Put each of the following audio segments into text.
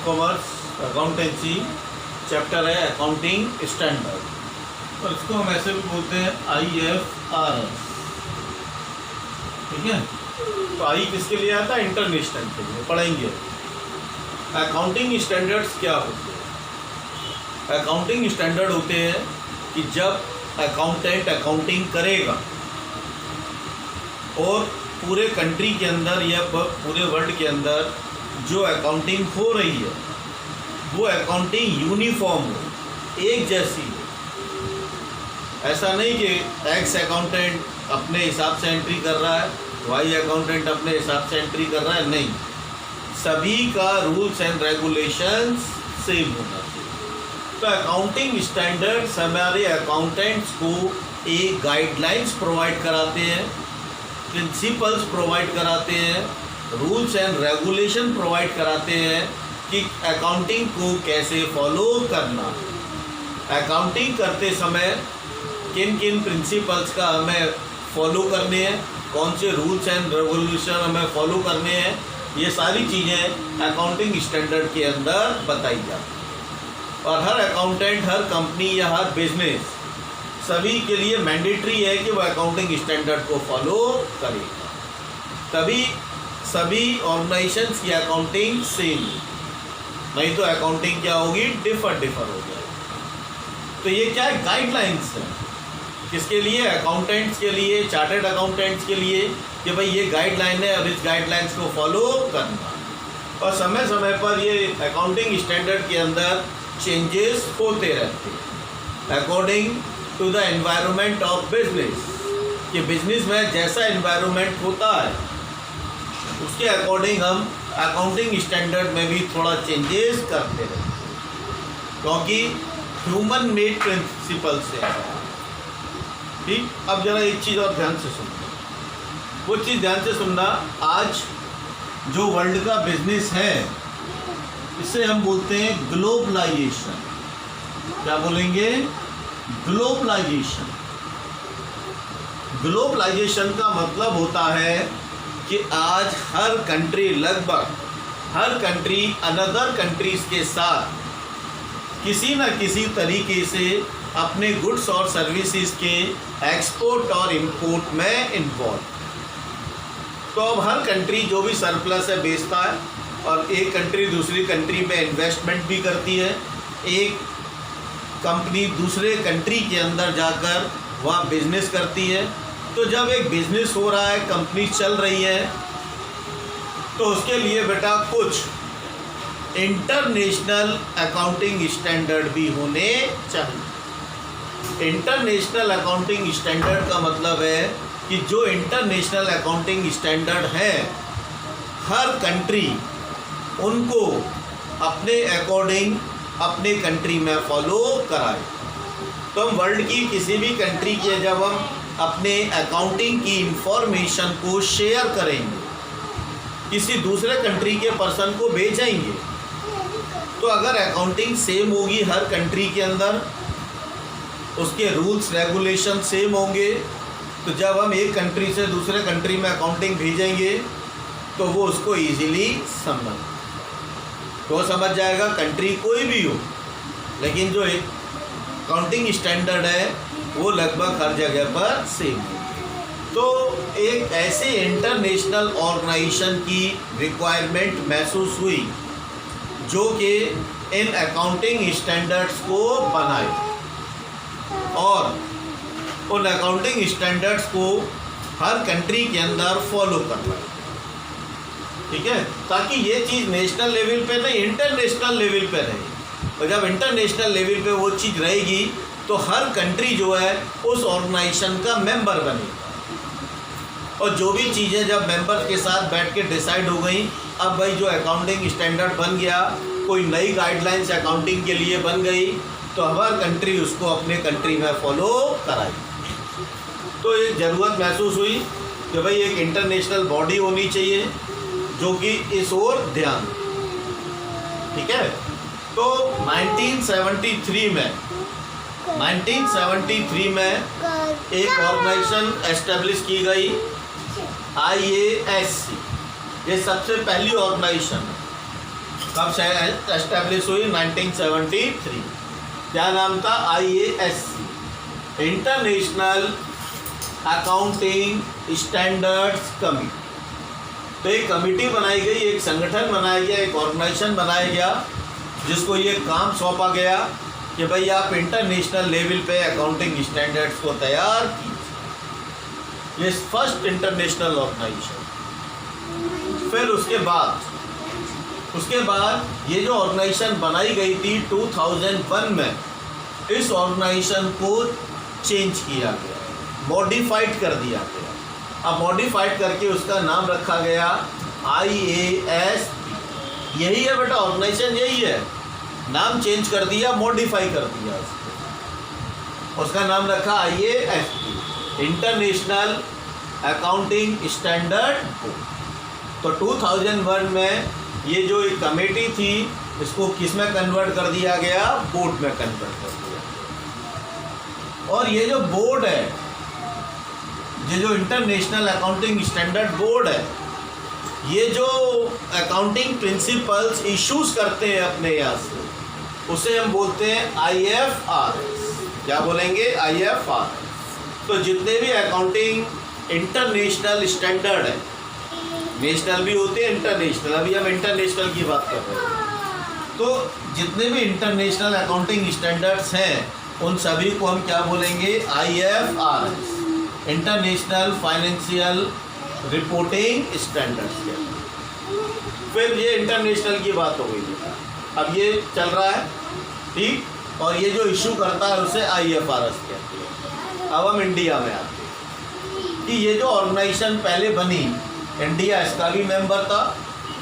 Commerce accountancy chapter है accounting standard, और इसको हम ऐसे भी बोलते हैं IFRS। ठीक है, तो आई किसके लिए आता है? इंटरनेशनल के लिए पढ़ेंगे। अकाउंटिंग स्टैंडर्ड्स क्या होते हैं? अकाउंटिंग स्टैंडर्ड होते हैं कि जब अकाउंटेंट अकाउंटिंग करेगा और पूरे कंट्री के अंदर या पूरे वर्ल्ड के अंदर जो अकाउंटिंग हो रही है वो अकाउंटिंग यूनिफॉर्म हो, एक जैसी हो। ऐसा नहीं कि एक्स अकाउंटेंट अपने हिसाब से एंट्री कर रहा है, वाई अकाउंटेंट अपने हिसाब से एंट्री कर रहा है, नहीं, सभी का रूल्स एंड रेगुलेशंस सेम होना चाहिए। तो अकाउंटिंग स्टैंडर्ड्स हमारे अकाउंटेंट्स को एक गाइडलाइंस प्रोवाइड कराते हैं, प्रिंसिपल्स प्रोवाइड कराते हैं, रूल्स एंड रेगुलेशन प्रोवाइड कराते हैं कि अकाउंटिंग को कैसे फॉलो करना। अकाउंटिंग करते समय किन किन प्रिंसिपल्स का हमें फॉलो करने हैं, कौन से रूल्स एंड रेगुलेशन हमें फॉलो करने हैं, ये सारी चीज़ें अकाउंटिंग स्टैंडर्ड के अंदर बताई जाती। और हर अकाउंटेंट, हर कंपनी या हर बिजनेस, सभी के लिए मैंडेटरी है कि वह अकाउंटिंग स्टैंडर्ड को फॉलो करेगा, तभी सभी ऑर्गेनाइजेशंस की अकाउंटिंग सेम, नहीं तो अकाउंटिंग क्या होगी? डिफर हो जाएगी। तो ये क्या है? गाइडलाइंस है। किसके लिए? अकाउंटेंट्स के लिए, चार्टर्ड अकाउंटेंट्स के लिए, कि भाई ये गाइडलाइन है और इस गाइडलाइंस को फॉलो करना। और समय समय पर ये अकाउंटिंग स्टैंडर्ड के अंदर चेंजेस होते रहते हैं according to the environment of business, कि बिजनेस में जैसा एनवायरनमेंट होता है उसके अकॉर्डिंग हम अकाउंटिंग स्टैंडर्ड में भी थोड़ा चेंजेस करते रहते हैं, क्योंकि ह्यूमन मेड प्रिंसिपल से है। ठीक, अब जरा एक चीज़ और ध्यान से सुनना, वो चीज़ ध्यान से सुनना, आज जो वर्ल्ड का बिजनेस है इसे हम बोलते हैं ग्लोबलाइजेशन। क्या बोलेंगे? ग्लोबलाइजेशन। ग्लोबलाइजेशन का मतलब होता है कि आज हर कंट्री, लगभग हर कंट्री अनदर कंट्रीज़ के साथ किसी न किसी तरीके से अपने गुड्स और सर्विसेज के एक्सपोर्ट और इंपोर्ट में इन्वॉल्व। तो अब हर कंट्री जो भी सरप्लस है बेचता है, और एक कंट्री दूसरी कंट्री में इन्वेस्टमेंट भी करती है, एक कंपनी दूसरे कंट्री के अंदर जाकर वहाँ बिजनेस करती है। तो जब एक बिजनेस हो रहा है, कंपनी चल रही है, तो उसके लिए बेटा कुछ इंटरनेशनल अकाउंटिंग स्टैंडर्ड भी होने चाहिए। इंटरनेशनल अकाउंटिंग स्टैंडर्ड का मतलब है कि जो इंटरनेशनल अकाउंटिंग स्टैंडर्ड है, हर कंट्री उनको अपने अकॉर्डिंग अपने कंट्री में फॉलो कराए। तो हम वर्ल्ड की किसी भी कंट्री के जब हम अपने अकाउंटिंग की इंफॉर्मेशन को शेयर करेंगे, किसी दूसरे कंट्री के पर्सन को भेजेंगे, तो अगर अकाउंटिंग सेम होगी हर कंट्री के अंदर, उसके रूल्स रेगुलेशन सेम होंगे, तो जब हम एक कंट्री से दूसरे कंट्री में अकाउंटिंग भेजेंगे तो वो उसको इजीली समझ जाएगा, कंट्री कोई भी हो, लेकिन जो एक अकाउंटिंग स्टैंडर्ड है वो लगभग हर जगह पर सेम है। तो एक ऐसे इंटरनेशनल ऑर्गेनाइजेशन की रिक्वायरमेंट महसूस हुई जो कि इन अकाउंटिंग स्टैंडर्ड्स को बनाए और उन अकाउंटिंग स्टैंडर्ड्स को हर कंट्री के अंदर फॉलो करना है। ठीक है, ताकि ये चीज़ नेशनल लेवल पे नहीं, इंटरनेशनल लेवल पे रहे। और जब इंटरनेशनल लेवल पे वो चीज़ रहेगी तो हर कंट्री जो है उस ऑर्गेनाइजेशन का मेंबर बनेगा, और जो भी चीज़ें जब मेंबर्स के साथ बैठ के डिसाइड हो गई, अब भाई जो अकाउंटिंग स्टैंडर्ड बन गया, कोई नई गाइडलाइंस अकाउंटिंग के लिए बन गई, तो हर कंट्री उसको अपने कंट्री में फॉलो कराई। तो एक ज़रूरत महसूस हुई कि भाई एक इंटरनेशनल बॉडी होनी चाहिए जो कि इस ओर ध्यान। ठीक है, तो 1973 में एक ऑर्गेनाइजेशन एस्टेब्लिश की गई, IASC। ये सबसे पहली ऑर्गेनाइजेशन है। कब एस्टेब्लिश हुई? 1973। क्या नाम था? IASC, international accounting standards committee. तो एक कमिटी बनाई गई, एक संगठन बनाया गया, एक ऑर्गेनाइजेशन बनाया गया, जिसको ये काम सौंपा गया कि भाई आप इंटरनेशनल लेवल पे अकाउंटिंग स्टैंडर्ड्स को तैयार कीजिए। ये फर्स्ट इंटरनेशनल ऑर्गेनाइजेशन। फिर उसके बाद ये जो ऑर्गेनाइजेशन बनाई गई थी 2001 में, इस ऑर्गेनाइजेशन को चेंज किया गया, मॉडिफाइड कर दिया गया। अब मॉडिफाइड करके उसका नाम रखा गया IASB। यही है बेटा, ऑर्गेनाइजेशन यही है, नाम चेंज कर दिया, मॉडिफाई कर दिया उसको, उसका नाम रखा IASB, international accounting standard board. तो 2001 में ये जो एक कमेटी थी, इसको किस में कन्वर्ट कर दिया गया? बोर्ड में कन्वर्ट कर दिया। और ये जो बोर्ड है, ये जो इंटरनेशनल अकाउंटिंग स्टैंडर्ड बोर्ड है, ये जो अकाउंटिंग प्रिंसिपल्स इश्यूज करते हैं अपने यहाँ से, उसे हम बोलते हैं IFRS। क्या बोलेंगे? IFRS। तो जितने भी अकाउंटिंग इंटरनेशनल स्टैंडर्ड है, नेशनल भी होते हैं, इंटरनेशनल, अभी हम इंटरनेशनल की बात कर रहे हैं, तो जितने भी इंटरनेशनल अकाउंटिंग स्टैंडर्ड्स हैं, उन सभी को हम क्या बोलेंगे? IFRS, international financial reporting standards के। फिर ये इंटरनेशनल की बात हो गई, अब ये चल रहा है, ठीक, और ये जो इशू करता है उसे IFRS कहते हैं। अब हम इंडिया में आते हैं कि ये जो ऑर्गेनाइजेशन पहले बनी, इंडिया इसका भी मेंबर था,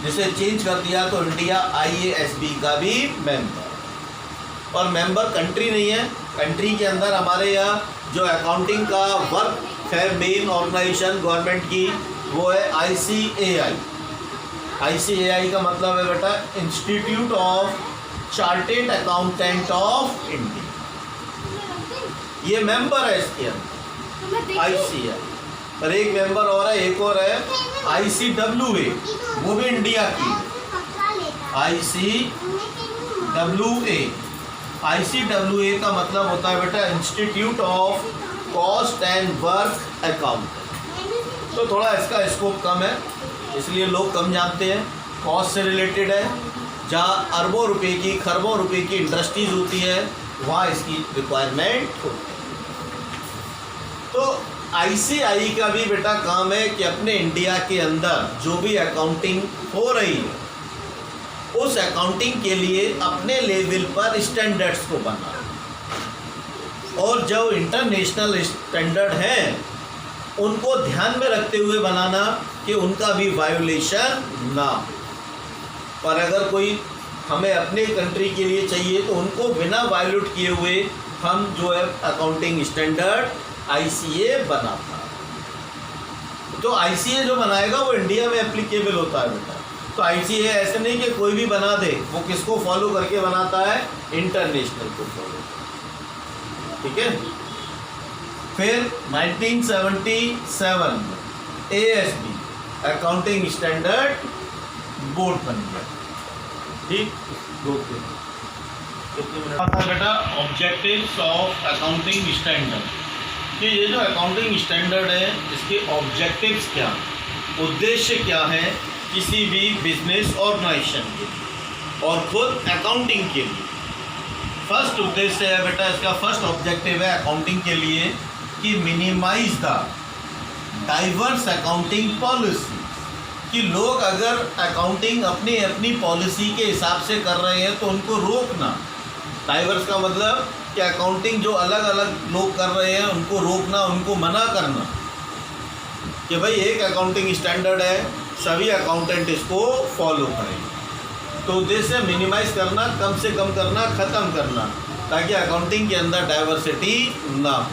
जिसे चेंज कर दिया तो इंडिया IASB का भी मेंबर। और मेंबर कंट्री नहीं है, कंट्री के अंदर हमारे यहाँ जो अकाउंटिंग का वर्क है, मेन ऑर्गेनाइजेशन गवर्नमेंट की, वो है ICAI। ICAI का मतलब है बेटा institute of chartered accountant of India. ये मेंबर है इसके अंदर ICAI। और एक मेंबर और है, एक और है ICWA, वो भी इंडिया की। ICWA का मतलब होता है बेटा institute of cost and work account. तो थोड़ा इसका स्कोप कम है, इसलिए लोग कम जानते हैं। कॉस्ट से रिलेटेड है, जहाँ अरबों रुपए की, खरबों रुपए की इंडस्ट्रीज होती है, वहाँ इसकी रिक्वायरमेंट होती है। तो ICAI का भी बेटा काम है कि अपने इंडिया के अंदर जो भी अकाउंटिंग हो रही है, उस अकाउंटिंग के लिए अपने लेवल पर स्टैंडर्ड्स को बनाना, और जो इंटरनेशनल स्टैंडर्ड हैं उनको ध्यान में रखते हुए बनाना कि उनका भी वायोलेशन ना हो। और अगर कोई हमें अपने कंट्री के लिए चाहिए तो उनको बिना वायोलेट किए हुए हम जो है अकाउंटिंग स्टैंडर्ड ICA बनाता है। तो ICA जो बनाएगा वो इंडिया में एप्लीकेबल होता है बेटा। तो ICA ऐसे नहीं कि कोई भी बना दे, वो किसको फॉलो करके बनाता है? इंटरनेशनल को फॉलो, ठीक है। फिर 1977 में ASB अकाउंटिंग स्टैंडर्ड बोर्ड बन गया, ठीक। कितने मिनट बेटा? ऑब्जेक्टिव्स ऑफ अकाउंटिंग स्टैंडर्ड, कि ये जो अकाउंटिंग स्टैंडर्ड है इसके ऑब्जेक्टिव्स क्या, उद्देश्य क्या है किसी भी बिजनेस ऑर्गेनाइजेशन के लिए और खुद अकाउंटिंग के लिए। फर्स्ट उद्देश्य है बेटा, इसका फर्स्ट ऑब्जेक्टिव है अकाउंटिंग के लिए कि minimize the diverse accounting policy, कि लोग अगर अकाउंटिंग अपनी अपनी पॉलिसी के हिसाब से कर रहे हैं तो उनको रोकना। डाइवर्स का मतलब कि अकाउंटिंग जो अलग अलग लोग कर रहे हैं उनको रोकना, उनको मना करना कि भाई एक अकाउंटिंग स्टैंडर्ड है, सभी अकाउंटेंट इसको फॉलो करें। तो उद्देश्य मिनिमाइज करना, कम से कम करना, ख़त्म करना, ताकि अकाउंटिंग के अंदर डाइवर्सिटी ना हो।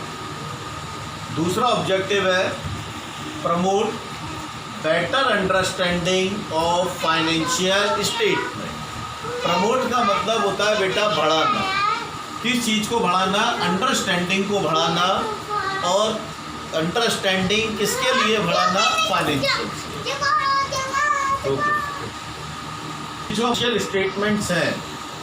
दूसरा ऑब्जेक्टिव है promote better understanding of financial statement. Promote का मतलब होता है बेटा बढ़ाना, किस चीज़ को बढ़ाना? अंडरस्टैंडिंग को बढ़ाना। और अंडरस्टैंडिंग किसके लिए बढ़ाना? फाइनेंशियल। जो स्टेटमेंट्स हैं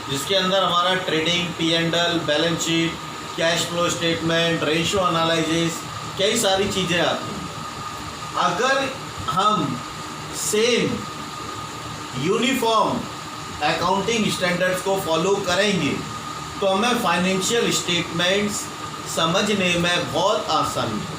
जिसके अंदर हमारा trading, P&L, balance sheet, cash flow statement, ratio analysis, कई सारी चीज़ें आती हैं। अगर हम सेम यूनिफॉर्म अकाउंटिंग स्टैंडर्ड्स को फॉलो करेंगे तो हमें फाइनेंशियल स्टेटमेंट्स समझने में बहुत आसानी है,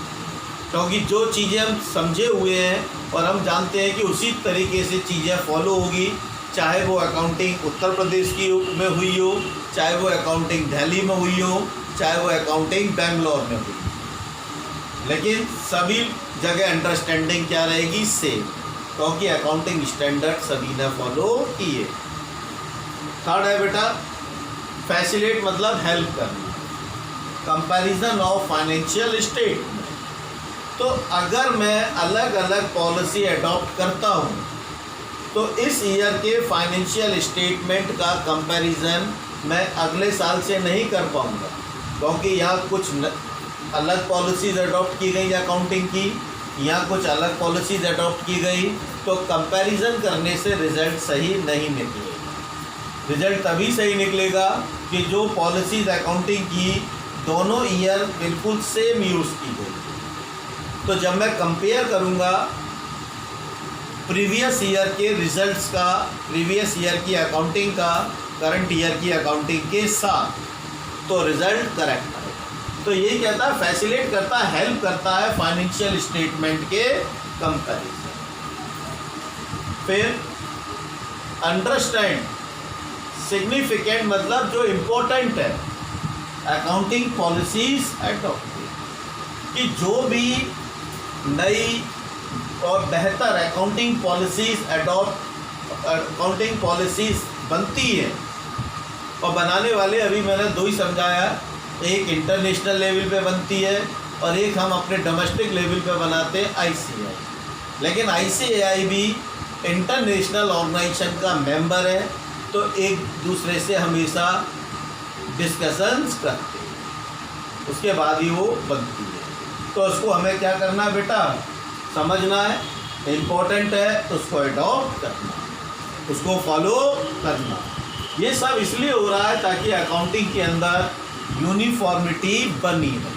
क्योंकि जो चीज़ें हम समझे हुए हैं और हम जानते हैं कि उसी तरीके से चीज़ें फॉलो होगी, चाहे वो अकाउंटिंग उत्तर प्रदेश की में हुई हो, चाहे वो अकाउंटिंग दिल्ली में हुई हो, चाहे वो अकाउंटिंग बेंगलोर में हुई हो, लेकिन सभी जगह अंडरस्टैंडिंग क्या रहेगी? सेम, क्योंकि अकाउंटिंग स्टैंडर्ड सभी ने फॉलो किए। थर्ड है बेटा फैसिलिटेट, मतलब हेल्प करना, कंपैरिजन ऑफ फाइनेंशियल स्टेटमेंट। तो अगर मैं अलग अलग पॉलिसी अडॉप्ट करता हूँ तो इस ईयर के फाइनेंशियल स्टेटमेंट का कंपैरिजन मैं अगले साल से नहीं कर पाऊँगा, क्योंकि यहाँ कुछ अलग पॉलिसीज़ अडॉप्ट की गई अकाउंटिंग की, यहाँ कुछ अलग पॉलिसीज़ अडॉप्ट की गई, तो कंपैरिजन करने से रिज़ल्ट सही नहीं निकलेगा। रिज़ल्ट तभी सही निकलेगा कि जो पॉलिसीज़ अकाउंटिंग की दोनों ईयर बिल्कुल सेम यूज़ की गई। तो जब मैं कंपेयर करूँगा प्रीवियस ईयर के रिज़ल्ट्स का, प्रीवियस ईयर की अकाउंटिंग का करंट ईयर की अकाउंटिंग के साथ, तो रिज़ल्ट करेक्ट आएगा। तो यही कहता है फैसिलिटेट करता है, हेल्प करता है फाइनेंशियल स्टेटमेंट के कंपैरिजन। फिर अंडरस्टैंड, सिग्निफिकेंट मतलब जो इम्पोर्टेंट है, अकाउंटिंग पॉलिसीज़ अडॉप्ट, कि जो भी नई और बेहतर अकाउंटिंग पॉलिसीज़ बनती है, और बनाने वाले अभी मैंने दो ही समझाया, एक इंटरनेशनल लेवल पे बनती है और एक हम अपने डोमेस्टिक लेवल पे बनाते हैं ICAI। लेकिन ICAI भी इंटरनेशनल ऑर्गेनाइजेशन का मेंबर है, तो एक दूसरे से हमेशा डिस्कशंस करते हैं, उसके बाद ही वो बनती है। तो उसको हमें क्या करना है बेटा? समझना है, इम्पोर्टेंट है तो उसको अडॉप्ट करना, उसको फॉलो करना। ये सब इसलिए हो रहा है ताकि अकाउंटिंग के अंदर यूनिफॉर्मिटी बनी रहे।